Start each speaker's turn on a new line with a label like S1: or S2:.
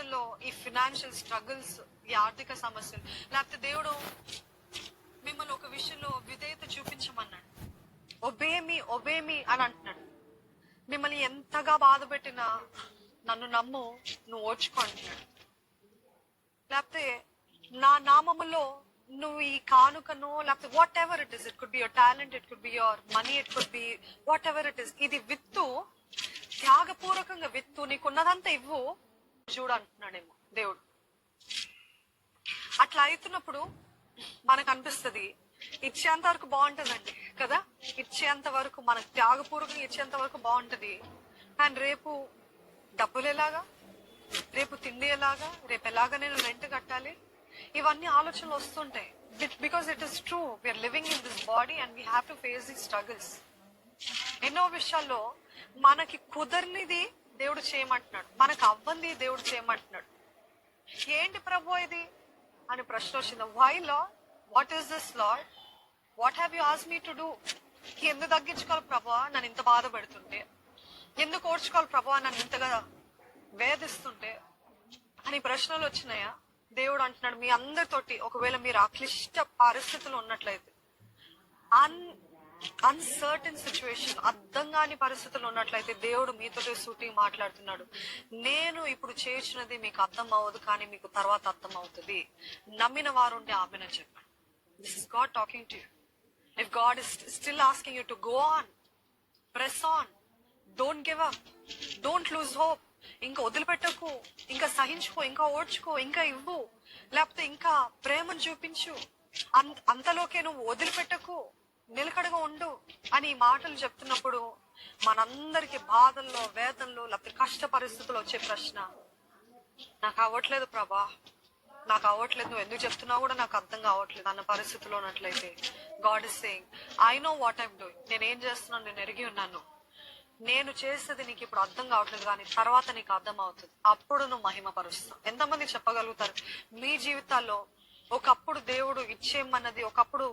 S1: పరిస్థితుల్లో, ఈ financial struggles, ఈ ఆర్థిక సమస్యలు, లేకపోతే దేవుడు మిమ్మల్ని ఒక విషయంలో విధేయత చూపించమన్నాడు, ఒబేమి అని అంటున్నాడు. మిమ్మల్ని ఎంతగా బాధ పెట్టినా నన్ను నమ్ము, నువ్వు ఓర్చుకో అంటున్నాడు. లేకపోతే నా నామములో నువ్వు ఈ కానుకను, లేకపోతే what ever it is, it could be your talent, it could be your money, it could be what ever it is, ఇది విత్తు, త్యాగపూర్వకంగా విత్తు, నీకున్నదంతా ఇవ్వు చూడు అంటున్నాడేమో దేవుడు. అట్లా అవుతున్నప్పుడు మనకు అనిపిస్తుంది ఇచ్చేంత వరకు బాగుంటదండి కదా, ఇచ్చేంత వరకు, మనకు త్యాగపూర్వకంగా ఇచ్చేంత వరకు బాగుంటది. కానీ రేపు డబ్బులు ఎలాగా, రేపు తిండి ఎలాగా, రేపు ఎలాగా నేను రెంట్ కట్టాలి, ఇవన్నీ ఆలోచనలు వస్తుంటాయి. Because it is true, we are living in this body and we have to face the struggles. ఎన్నో విషయాల్లో మనకి కుదరనిది దేవుడు చేయమంటున్నాడు, మనకు అవ్వంది దేవుడు చేయమంటున్నాడు. ఏంటి ప్రభు ఇది అని ప్రశ్న వచ్చింది. Why lord, what is this lord, what have you asked me to do? ఎందుకు తగ్గించుకోవాలి ప్రభా నన్ను ఇంత బాధ పెడుతుంటే, ఎందుకు ఓర్చుకోవాలి ప్రభా నన్ను ఇంతగా వేధిస్తుంటే అని ప్రశ్నలు వచ్చినాయా? దేవుడు అంటున్నాడు మీ అందరితోటి, ఒకవేళ మీరు అక్లిష్ట పరిస్థితులు ఉన్నట్లయితే, అన్సర్టన్ సిచ్యువేషన్, అర్థం కాని పరిస్థితులు ఉన్నట్లయితే, దేవుడు మీతో సూటి మాట్లాడుతున్నాడు. నేను ఇప్పుడు చేసినది మీకు అర్థం అవ్వదు, కానీ మీకు తర్వాత అర్థం అవుతుంది. నమ్మిన వారు ఉంటే ఆమెనని చెప్పండి. This is God talking to you. If God is still asking you to go on, press on, don't give up, don't lose hope. ఇంకా వదిలిపెట్టకు, ఇంకా సహించుకో, ఇంకా ఓడ్చుకో, ఇంకా ఇవ్వు, లేకపోతే ఇంకా ప్రేమను చూపించు, అంతలోకే నువ్వు వదిలిపెట్టకు, నిలకడగా ఉండు అని ఈ మాటలు చెప్తున్నప్పుడు మనందరికి బాధల్లో, వేదనలో, లేకపోతే కష్ట పరిస్థితులు వచ్చే ప్రశ్న, నాకు అవ్వట్లేదు ప్రభా, నాకు అవ్వట్లేదు, నువ్వు ఎందుకు చెప్తున్నావు కూడా నాకు అర్థం కావట్లేదు అన్న పరిస్థితిలో ఉన్నట్లయితే, God is saying I know what I'm doing, నేనేం చేస్తున్నాను నేను ఎరిగి ఉన్నాను, నేను చేసేది నీకు ఇప్పుడు అర్థం కావట్లేదు, కానీ తర్వాత నీకు అర్థం అవుతుంది, అప్పుడు నువ్వు మహిమపరుస్తావు. ఎంతమంది చెప్పగలుగుతారు మీ జీవితాల్లో ఒకప్పుడు దేవుడు ఇచ్చేయమన్నది, ఒకప్పుడు